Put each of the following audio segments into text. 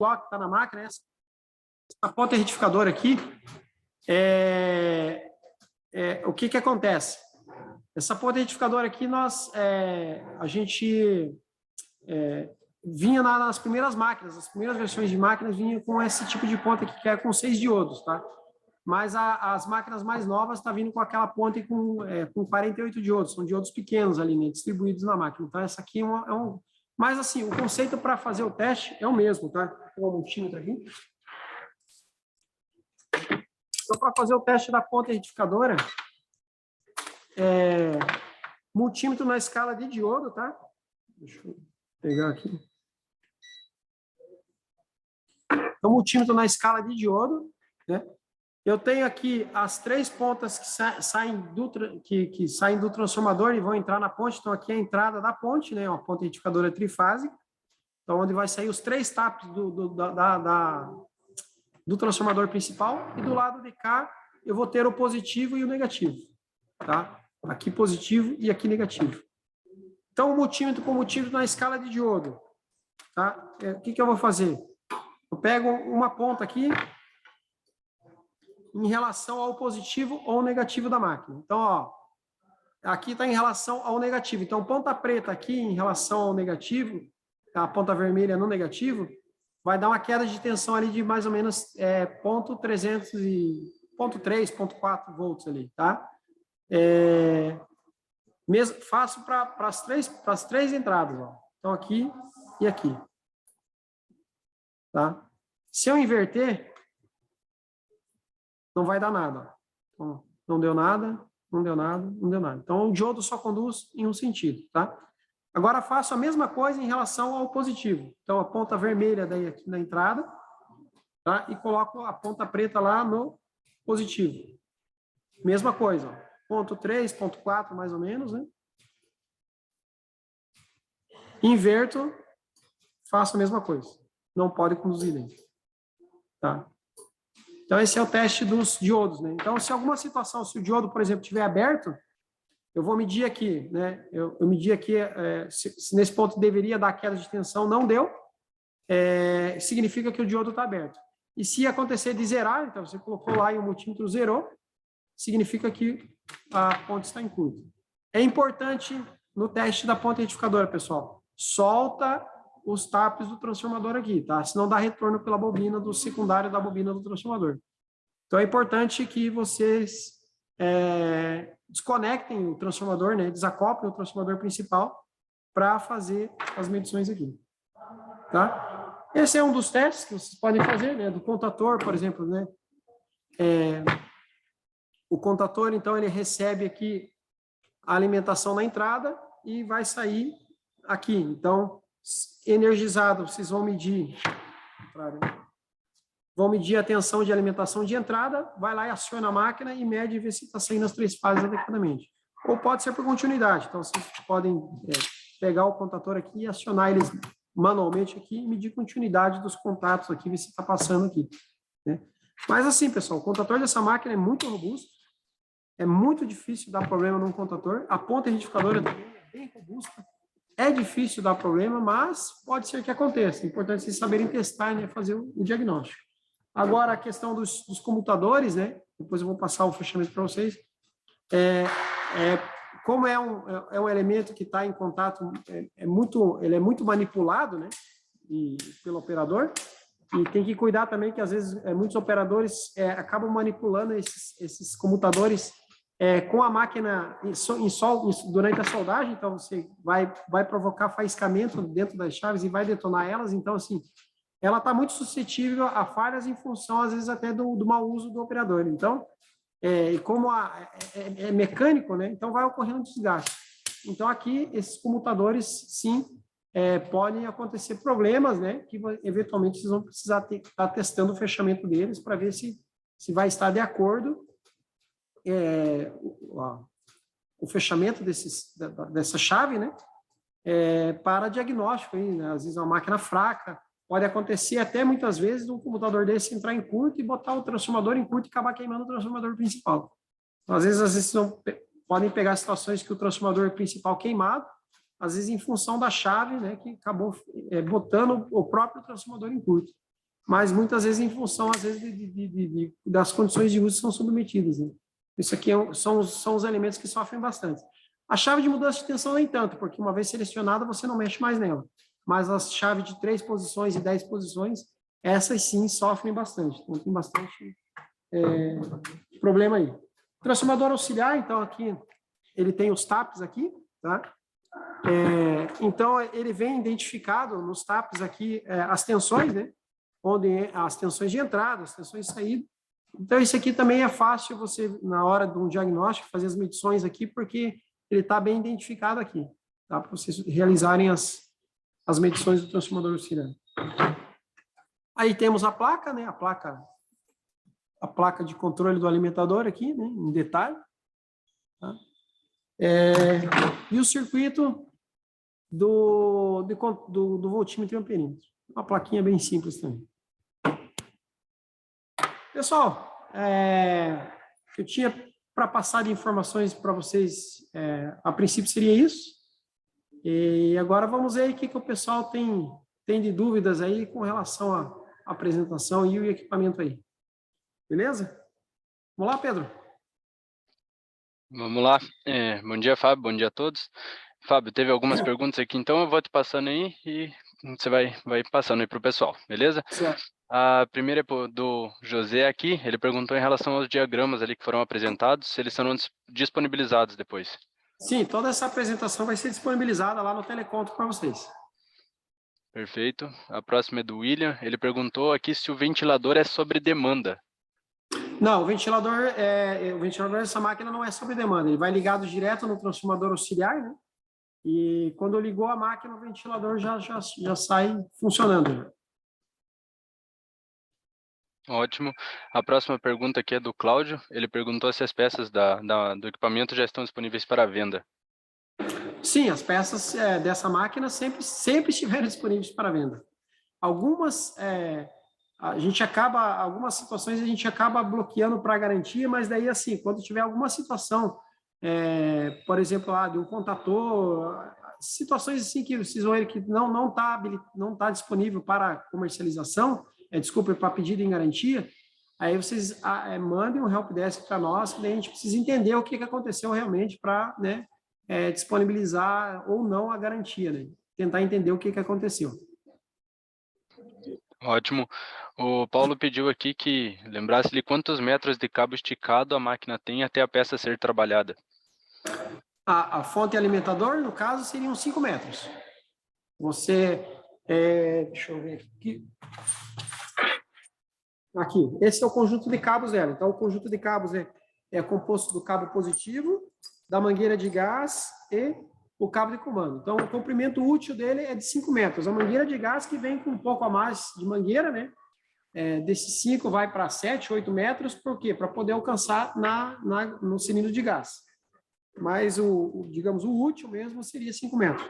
bloco que está na máquina, essa ponta retificadora aqui, o que acontece? Essa ponta retificadora aqui, a gente vinha nas primeiras máquinas, as primeiras versões de máquinas vinham com esse tipo de ponta aqui, que é com 6 diodos, tá? Mas as máquinas mais novas estão vindo com aquela ponta com 48 diodos, são diodos pequenos ali, né, distribuídos na máquina. Então, essa aqui mas, assim, o conceito para fazer o teste é o mesmo, tá? Vou pegar um multímetro aqui. Então, para fazer o teste da ponta retificadora, multímetro na escala de diodo, tá? Deixa eu pegar aqui. Então, multímetro na escala de diodo, né? Eu tenho aqui as 3 pontas que saem do transformador e vão entrar na ponte. Então, aqui é a entrada da ponte, né? Uma ponta retificadora trifásica. Então, onde vai sair os 3 tapos do transformador principal. E do lado de cá, eu vou ter o positivo e o negativo. Tá? Aqui positivo e aqui negativo. Então, o multímetro com multímetro na escala de diodo. Tá? O que eu vou fazer? Eu pego uma ponta aqui em relação ao positivo ou negativo da máquina. Então, ó, aqui está em relação ao negativo. Então, ponta preta aqui em relação ao negativo, a ponta vermelha no negativo, vai dar uma queda de tensão ali de mais ou menos 0,3, volts ali, tá? Faço para as três entradas, ó. Então, aqui e aqui. Tá? Se eu inverter, não vai dar nada. Então, não deu nada, não deu nada, não deu nada. Então, o diodo só conduz em um sentido, tá? Agora, faço a mesma coisa em relação ao positivo. Então, a ponta vermelha daí aqui na entrada, tá? E coloco a ponta preta lá no positivo. Mesma coisa, ó. Ponto 3, ponto 4, mais ou menos, né? Inverto, faço a mesma coisa. Não pode conduzir dentro. Tá? Então, esse é o teste dos diodos, né? Então, se alguma situação, se o diodo, por exemplo, estiver aberto, eu vou medir aqui, né? Eu medi aqui, se nesse ponto deveria dar queda de tensão, não deu, significa que o diodo está aberto. E se acontecer de zerar, então você colocou lá e o multímetro zerou, significa que a ponte está em curto. É importante no teste da ponta retificadora, pessoal, solta os tapes do transformador aqui, tá? Senão dá retorno pela bobina do secundário da bobina do transformador. Então, é importante que vocês desconectem o transformador, né? Desacoplem o transformador principal para fazer as medições aqui, tá? Esse é um dos testes que vocês podem fazer, né? Do contator, por exemplo, né? O contator, então, ele recebe aqui a alimentação na entrada e vai sair aqui. Então, energizado, vocês vão medir a tensão de alimentação de entrada, vai lá e aciona a máquina e mede e vê se está saindo as 3 fases adequadamente. Ou pode ser por continuidade. Então, vocês podem pegar o contator aqui e acionar eles manualmente aqui e medir a continuidade dos contatos aqui, ver se está passando aqui, né? Mas assim, pessoal, o contator dessa máquina é muito robusto, é muito difícil dar problema num contator, a ponta retificadora também é bem robusta, é difícil dar problema, mas pode ser que aconteça. É importante vocês saberem testar, né, fazer o diagnóstico. Agora, a questão dos comutadores, né, depois eu vou passar o fechamento para vocês, como é um elemento que está em contato, ele é muito manipulado, né, pelo operador, e tem que cuidar também que, às vezes, muitos operadores acabam manipulando esses comutadores com a máquina durante a soldagem. Então, você vai provocar faiscamento dentro das chaves e vai detonar elas. Então, assim, ela está muito suscetível a falhas em função, às vezes, até do mau uso do operador. Então, como é mecânico, né? Então vai ocorrendo um desgaste. Então, aqui, esses comutadores, sim, podem acontecer problemas, né? Que, eventualmente, vocês vão precisar estar testando o fechamento deles para ver se vai estar de acordo o fechamento dessa chave, né? Para diagnóstico, aí, né? Às vezes é uma máquina fraca, pode acontecer até muitas vezes um computador desse entrar em curto e botar o transformador em curto e acabar queimando o transformador principal. Então, às vezes podem pegar situações que o transformador principal queimado, às vezes em função da chave, né, que acabou botando o próprio transformador em curto. mas muitas vezes em função, às vezes, das condições de uso que são submetidas, né? Isso aqui são os elementos que sofrem bastante. A chave de mudança de tensão nem tanto, porque uma vez selecionada, você não mexe mais nela. Mas as chaves de 3 posições e 10 posições, essas sim sofrem bastante. Então, tem bastante problema aí. Transformador auxiliar, então, aqui, ele tem os TAPs aqui, tá? Então, ele vem identificado nos TAPs aqui as tensões, né? Onde as tensões de entrada, as tensões de saída. Então, isso aqui também é fácil você, na hora de um diagnóstico, fazer as medições aqui, porque ele está bem identificado aqui, tá? Para vocês realizarem as medições do transformador auxiliar. Aí temos a placa, né? A placa de controle do alimentador aqui, né? Em detalhe. Tá? E o circuito do voltímetro e amperímetro. Uma plaquinha bem simples também. Pessoal, eu tinha para passar de informações para vocês, a princípio seria isso. E agora vamos ver o que o pessoal tem de dúvidas aí com relação à apresentação e o equipamento aí. Beleza? Vamos lá, Pedro? Vamos lá. Bom dia, Fábio. Bom dia a todos. Fábio, teve algumas perguntas aqui, então eu vou te passando aí e você vai passando aí para o pessoal, beleza? Certo. A primeira é do José aqui, ele perguntou em relação aos diagramas ali que foram apresentados, se eles serão disponibilizados depois. Sim, toda essa apresentação vai ser disponibilizada lá no teleconto para vocês. Perfeito. A próxima é do William, ele perguntou aqui se o ventilador é sobre demanda. Não, o ventilador dessa máquina não é sob demanda, ele vai ligado direto no transformador auxiliar, né? E quando ligou a máquina, o ventilador já sai funcionando. Ótimo. A próxima pergunta aqui é do Cláudio. Ele perguntou se as peças do equipamento já estão disponíveis para venda. Sim, as peças dessa máquina sempre estiveram disponíveis para venda. Algumas, algumas situações a gente acaba bloqueando para garantia, mas daí, assim, quando tiver alguma situação, por exemplo, de um contator, situações assim que vocês vão ver que não tá disponível para comercialização, desculpa, para pedido em garantia, aí vocês mandem um helpdesk para nós, que daí a gente precisa entender o que aconteceu realmente para, né, disponibilizar ou não a garantia, né? Tentar entender o que aconteceu. Ótimo. O Paulo pediu aqui que lembrasse-lhe quantos metros de cabo esticado a máquina tem até a peça ser trabalhada. A fonte alimentador, no caso, seriam 5 metros. Você, deixa eu ver aqui. Aqui, esse é o conjunto de cabos dela. Então, o conjunto de cabos é composto do cabo positivo, da mangueira de gás e o cabo de comando. Então, o comprimento útil dele é de 5 metros. A mangueira de gás que vem com um pouco a mais de mangueira, né? Desses 5 vai para 7, 8 metros, por quê? Para poder alcançar no cilindro de gás. Mas, digamos, o útil mesmo seria 5 metros.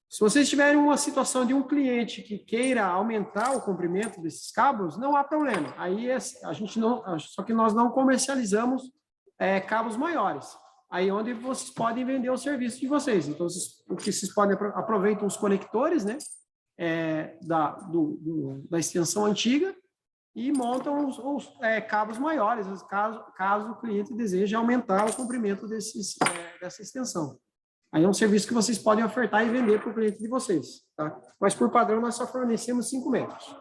Se vocês tiverem uma situação de um cliente que queira aumentar o comprimento desses cabos, não há problema. Aí a gente não, só que nós não comercializamos cabos maiores. Aí onde vocês podem vender o serviço de vocês. Então, o que vocês podem aproveitam os conectores, né, da extensão antiga e montam os cabos maiores, caso o cliente deseje aumentar o comprimento dessa extensão. Aí é um serviço que vocês podem ofertar e vender para o cliente de vocês, tá? Mas por padrão nós só fornecemos 5 metros.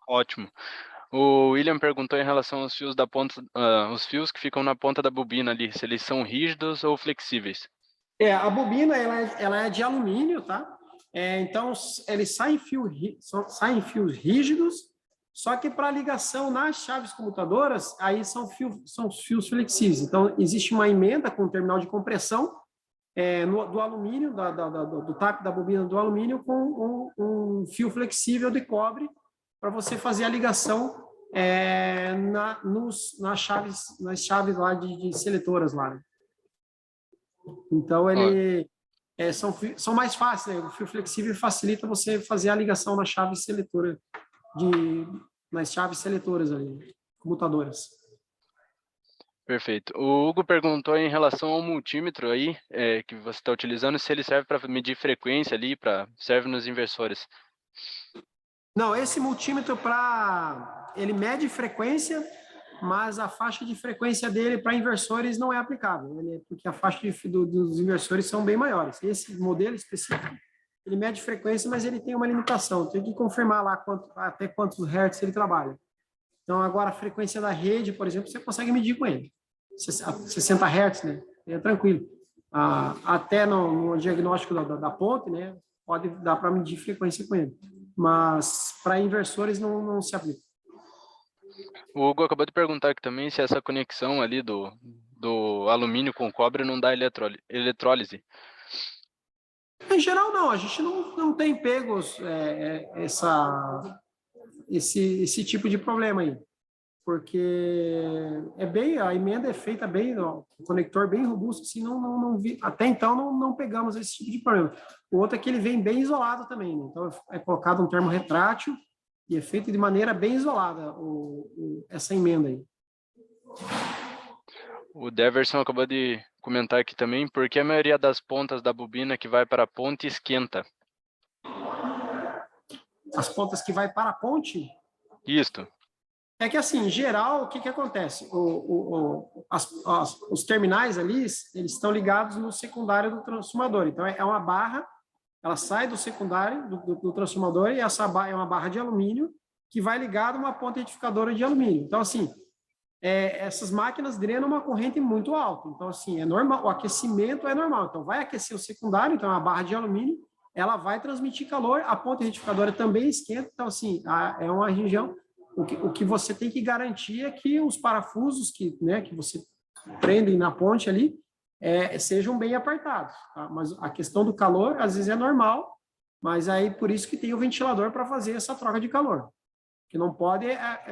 Ótimo. O William perguntou em relação aos fios da ponta, os fios que ficam na ponta da bobina ali, se eles são rígidos ou flexíveis. A bobina ela é de alumínio, tá? Então eles saem fios rígidos, só que para ligação nas chaves comutadoras, aí são fios flexíveis. Então existe uma emenda com o terminal de compressão do alumínio, do TAP da bobina do alumínio, com um fio flexível de cobre para você fazer a ligação nas chaves lá de seletoras lá. Então ele são mais fáceis, né? O fio flexível facilita você fazer a ligação na chave seletora nas chaves seletoras ali, comutadoras. Perfeito. O Hugo perguntou em relação ao multímetro aí, que você está utilizando, se ele serve para medir frequência ali, serve nos inversores. Não, esse multímetro ele mede frequência, mas a faixa de frequência dele para inversores não é aplicável, porque a faixa dos inversores são bem maiores. Esse modelo específico, ele mede frequência, mas ele tem uma limitação. Tem que confirmar lá até quantos hertz ele trabalha. Então, agora, a frequência da rede, por exemplo, você consegue medir com ele. 60 hertz, né? É tranquilo. Até no diagnóstico da ponte, né? Pode dar para medir frequência com ele. Mas, para inversores, não se aplica. O Hugo acabou de perguntar aqui também se essa conexão ali do alumínio com cobre não dá eletrólise. Em geral, não. A gente não tem pego esse tipo de problema aí. Porque a emenda é feita bem, o conector bem robusto, assim, até então não pegamos esse tipo de problema. O outro é que ele vem bem isolado também, né? Então é colocado um termo retrátil e é feito de maneira bem isolada essa emenda aí. O Deverson acabou de comentar aqui também, por que a maioria das pontas da bobina que vai para a ponte esquenta? As pontas que vai para a ponte? Isto. É que, assim, em geral, o que acontece? Os terminais ali, eles estão ligados no secundário do transformador. Então, é uma barra, ela sai do secundário do transformador e essa barra é uma barra de alumínio que vai ligada a uma ponta retificadora de alumínio. Então, assim, essas máquinas drenam uma corrente muito alta. Então, assim, é normal, o aquecimento é normal. Então, vai aquecer o secundário, então é uma barra de alumínio, ela vai transmitir calor, a ponta retificadora também esquenta. Então, assim, é uma região... O que você tem que garantir é que os parafusos que você prendem na ponte ali sejam bem apertados. Tá? Mas a questão do calor, às vezes, é normal, mas aí por isso que tem o ventilador para fazer essa troca de calor. Que não pode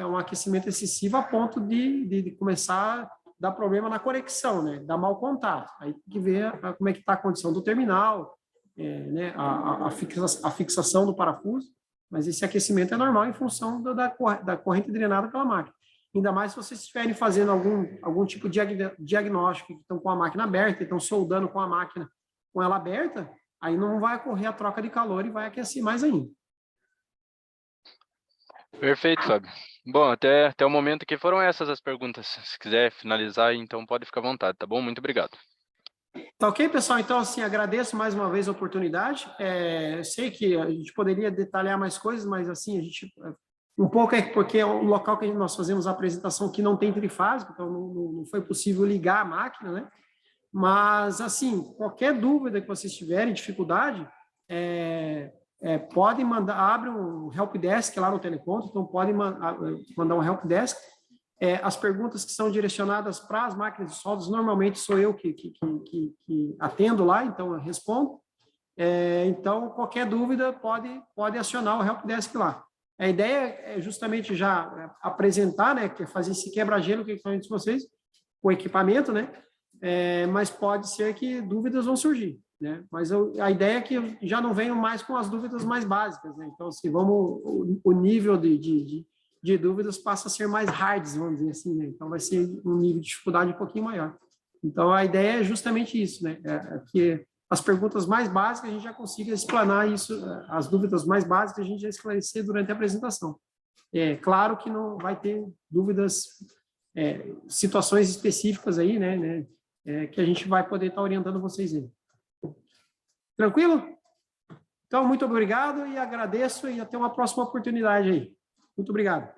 um aquecimento excessivo a ponto de começar a dar problema na conexão, né? Dar mau contato. Aí tem que ver como é que está a condição do terminal, né? a fixação do parafuso. Mas esse aquecimento é normal em função da corrente drenada pela máquina. Ainda mais se vocês estiverem fazendo algum tipo de diagnóstico, que estão com a máquina aberta, estão soldando com a máquina com ela aberta, aí não vai ocorrer a troca de calor e vai aquecer mais ainda. Perfeito, Fábio. Bom, até o momento aqui foram essas as perguntas. Se quiser finalizar, então pode ficar à vontade, tá bom? Muito obrigado. Tá ok, pessoal? Então, assim, agradeço mais uma vez a oportunidade. Eu sei que a gente poderia detalhar mais coisas, mas, assim, a gente... Um pouco porque é um local que nós fazemos a apresentação que não tem trifásico, então não foi possível ligar a máquina, né? Mas, assim, qualquer dúvida que vocês tiverem, dificuldade, podem mandar, abre um helpdesk lá no Teleponto, então podem mandar um helpdesk. As perguntas que são direcionadas para as máquinas de soldas, normalmente sou eu que atendo lá, então eu respondo. Então, qualquer dúvida pode acionar o helpdesk lá. A ideia é justamente já apresentar, né, que é fazer esse quebra-gelo com o equipamento de vocês, com o equipamento, né, mas pode ser que dúvidas vão surgir, né, mas a ideia é que eu já não venho mais com as dúvidas mais básicas, né, então, assim, o nível de dúvidas passa a ser mais hards, vamos dizer assim, né, então vai ser um nível de dificuldade um pouquinho maior. Então, a ideia é justamente isso, né, que as perguntas mais básicas a gente já consiga explanar isso, as dúvidas mais básicas a gente já esclarecer durante a apresentação. Claro que não vai ter dúvidas, situações específicas aí, né, que a gente vai poder estar orientando vocês aí. Tranquilo? Então, muito obrigado e agradeço e até uma próxima oportunidade aí. Muito obrigado.